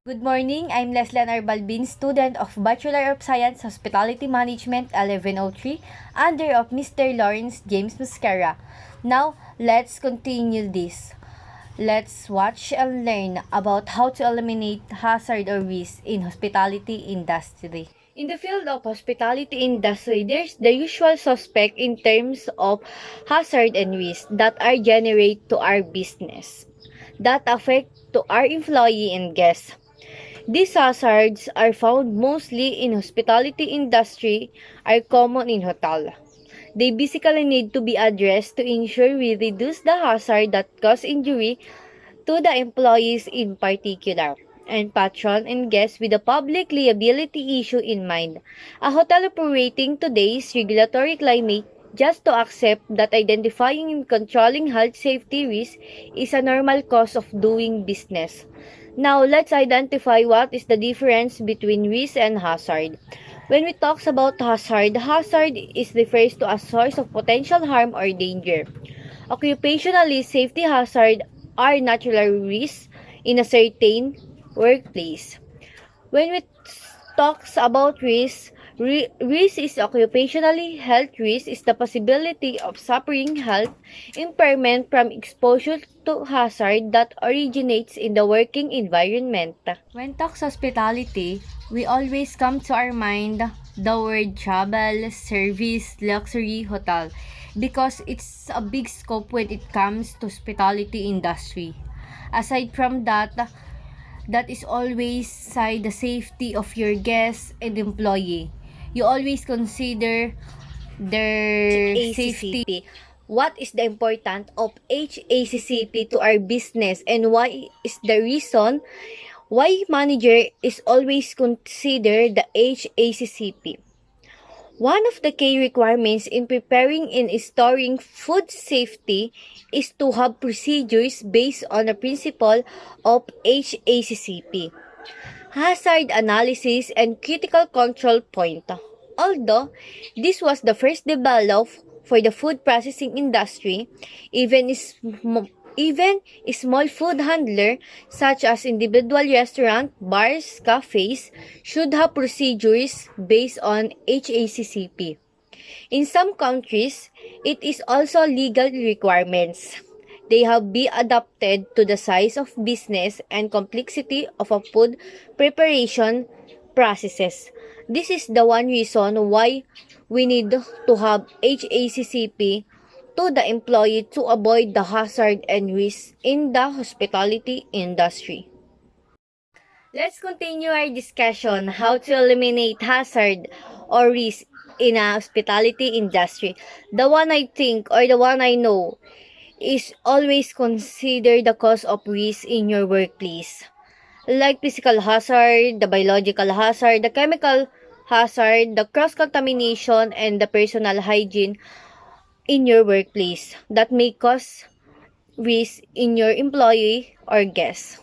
Good morning, I'm Leslan Arbalbin, student of Bachelor of Science Hospitality Management 1103 under of Mr. Lawrence James Muscara. Now, let's continue this. Let's watch and learn about how to eliminate hazard or risk in hospitality industry. In the field of hospitality industry, there's the usual suspect in terms of hazard and risk that are generated to our business, that affect to our employee and guests. These hazards are found mostly in hospitality industry, are common in hotel. They basically need to be addressed to ensure we reduce the hazard that cause injury to the employees in particular, and patron and guests with the public liability issue in mind. A hotel operating today's regulatory climate just to accept that identifying and controlling health safety risk is a normal course of doing business. Now, let's identify what is the difference between risk and hazard. When we talk about hazard is refers to a source of potential harm or danger. Occupationally, safety hazard are natural risks in a certain workplace. When we talks about risk is occupationally health risk is the possibility of suffering health impairment from exposure to hazard that originates in the working environment. When talks hospitality, we always come to our mind the word travel, service, luxury, hotel because it's a big scope when it comes to hospitality industry. Aside from that, that is always side the safety of your guests and employee. You always consider their safety. What is the importance of HACCP to our business and why is the reason why manager is always consider the HACCP? One of the key requirements in preparing and storing food safety is to have procedures based on the principle of HACCP, hazard analysis and critical control point. Although this was the first developed for the food processing industry, even small food handler such as individual restaurant, bars, cafes should have procedures based on HACCP. In some countries, it is also legal requirements. They have been adapted to the size of business and complexity of a food preparation processes. This is the one reason why we need to have HACCP to the employee to avoid the hazard and risk in the hospitality industry. Let's continue our discussion how to eliminate hazard or risk in a hospitality industry. The one I think or the one I know is always consider the cause of risk in your workplace. Like physical hazard, the biological hazard, the chemical hazard, the cross-contamination, and the personal hygiene in your workplace that may cause risk in your employee or guest.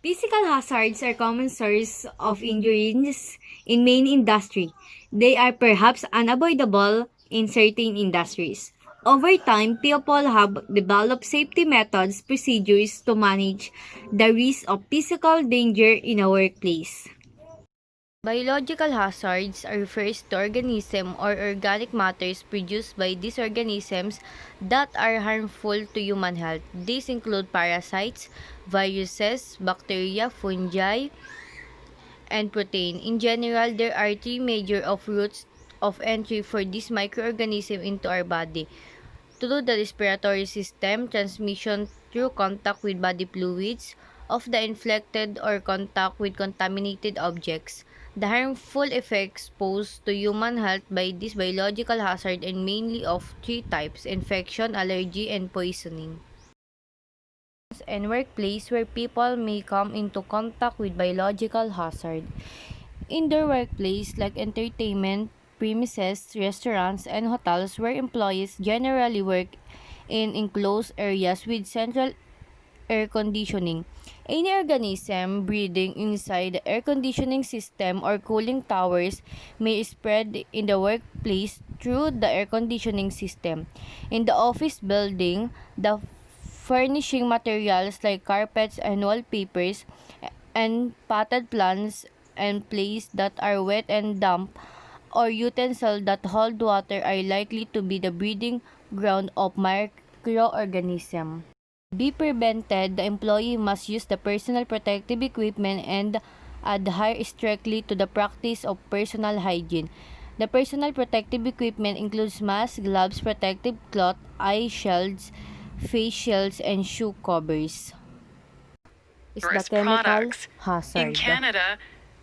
Physical hazards are common source of injuries in many industry. They are perhaps unavoidable in certain industries. Over time, people have developed safety methods, procedures to manage the risk of physical danger in a workplace. Biological hazards refers to organisms or organic matters produced by these organisms that are harmful to human health. These include parasites, viruses, bacteria, fungi, and protein. In general, there are three major routes of entry for these microorganisms into our body. Through the respiratory system, transmission through contact with body fluids of the infected or contact with contaminated objects. The harmful effects posed to human health by this biological hazard are mainly of three types: infection, allergy, and poisoning. And workplace where people may come into contact with biological hazard. In their workplace like entertainment premises, restaurants, and hotels where employees generally work in enclosed areas with central air conditioning. Any organism breathing inside the air conditioning system or cooling towers may spread in the workplace through the air conditioning system. In the office building, the furnishing materials like carpets and wallpapers, and potted plants and places that are wet and damp, or utensils that hold water are likely to be the breeding ground of microorganisms. Be prevented, the employee must use the personal protective equipment and adhere strictly to the practice of personal hygiene. The personal protective equipment includes masks, gloves, protective cloth, eye shields, face shields, and shoe covers. Is the chemical Products. hazard. In Canada,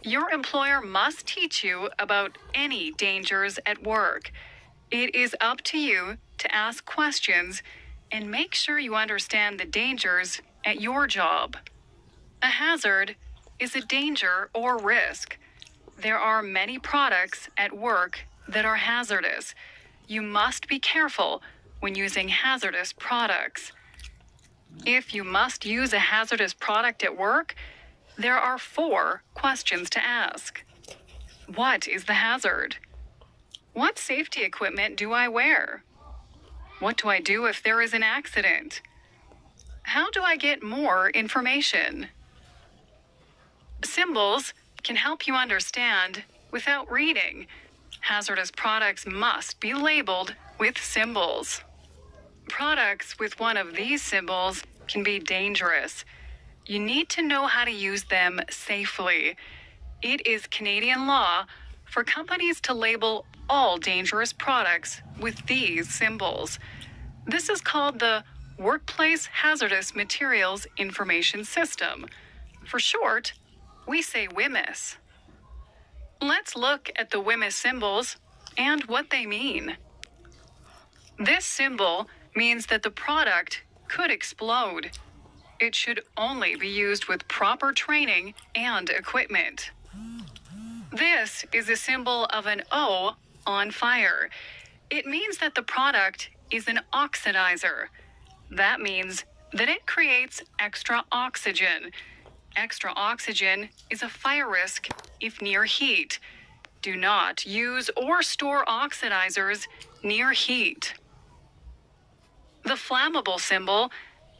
your employer must teach you about any dangers at work. It is up to you to ask questions and make sure you understand the dangers at your job. A hazard is a danger or risk. There are many products at work that are hazardous. You must be careful when using hazardous products. If you must use a hazardous product at work, there are 4 questions to ask. What is the hazard? What safety equipment do I wear? What do I do if there is an accident? How do I get more information? Symbols can help you understand without reading. Hazardous products must be labeled with symbols. Products with one of these symbols can be dangerous. You need to know how to use them safely. It is Canadian law for companies to label all dangerous products with these symbols. This is called the Workplace Hazardous Materials Information System. For short, we say Whmis. Let's look at the Whmis symbols and what they mean. This symbol means that the product could explode. It should only be used with proper training and equipment. This is a symbol of an O on fire. It means that the product is an oxidizer. That means that it creates extra oxygen. Extra oxygen is a fire risk if near heat. Do not use or store oxidizers near heat. The flammable symbol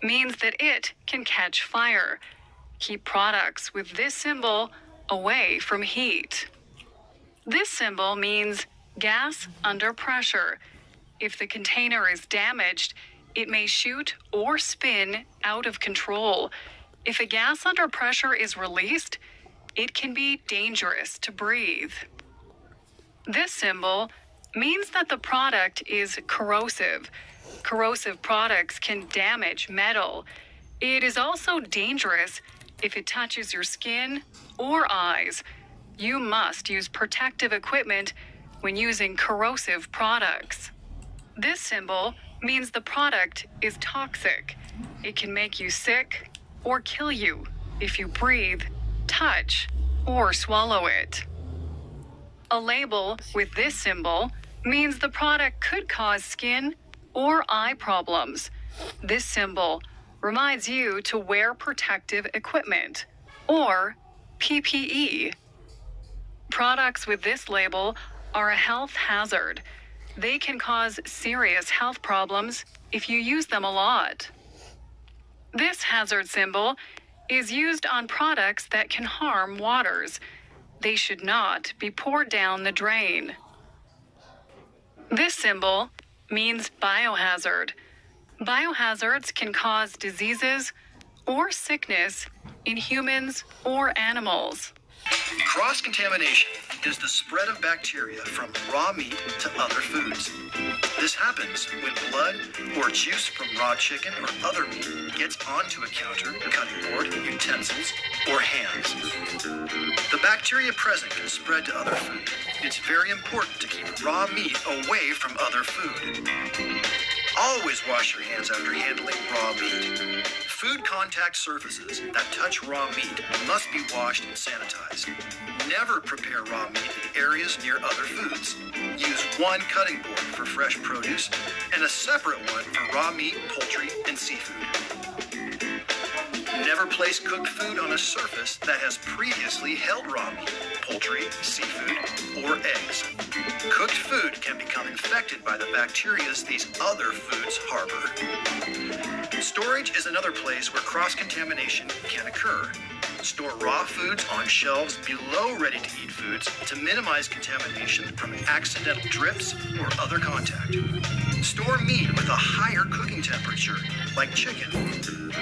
means that it can catch fire. Keep products with this symbol away from heat. This symbol means gas under pressure. If the container is damaged, it may shoot or spin out of control. If a gas under pressure is released, it can be dangerous to breathe. This symbol means that the product is corrosive. Corrosive products can damage metal. It is also dangerous if it touches your skin or eyes. You must use protective equipment when using corrosive products. This symbol means the product is toxic. It can make you sick or kill you if you breathe, touch, or swallow it. A label with this symbol means the product could cause skin or eye problems. This symbol reminds you to wear protective equipment, or PPE. Products with this label are a health hazard. They can cause serious health problems if you use them a lot. This hazard symbol is used on products that can harm waters. They should not be poured down the drain. This symbol means biohazard. Biohazards can cause diseases or sickness in humans or animals. Cross-contamination is the spread of bacteria from raw meat to other foods. This happens when blood or juice from raw chicken or other meat gets onto a counter, cutting board, utensils, or hands. The bacteria present can spread to other food. It's very important to keep raw meat away from other food. Always wash your hands after handling raw meat. Food contact surfaces that touch raw meat must be washed and sanitized. Never prepare raw meat in areas near other foods. Use one cutting board for fresh produce and a separate one for raw meat, poultry, and seafood. Never place cooked food on a surface that has previously held raw meat, poultry, seafood, or eggs. Cooked food can become infected by the bacteria these other foods harbor. Storage is another place where cross-contamination can occur. Store raw foods on shelves below ready-to-eat foods to minimize contamination from accidental drips or other contact. Store meat with a higher cooking temperature, like chicken,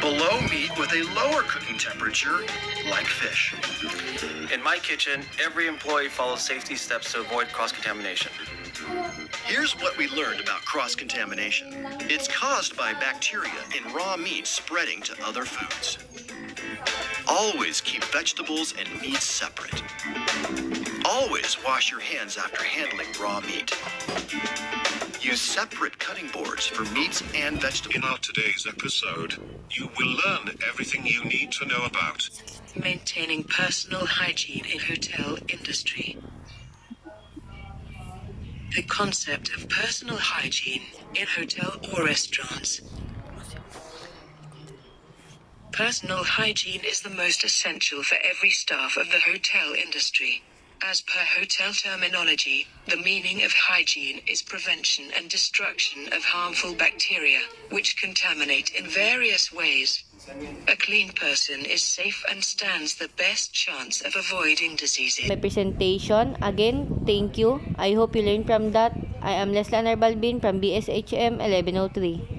below meat with a lower cooking temperature, like fish. In my kitchen, every employee follows safety steps to avoid cross-contamination. Here's what we learned about cross-contamination. It's caused by bacteria in raw meat spreading to other foods. Always keep vegetables and meat separate. Always wash your hands after handling raw meat. Use separate cutting boards for meats and vegetables. In our today's episode, you will learn everything you need to know about maintaining personal hygiene in hotel industry. The concept of personal hygiene in hotel or restaurants. Personal hygiene is the most essential for every staff of the hotel industry. As per hotel terminology, the meaning of hygiene is prevention and destruction of harmful bacteria, which contaminate in various ways. A clean person is safe and stands the best chance of avoiding diseases. My presentation. Again, thank you. I hope you learned from that. I am Leslie Balbin from BSHM 1103.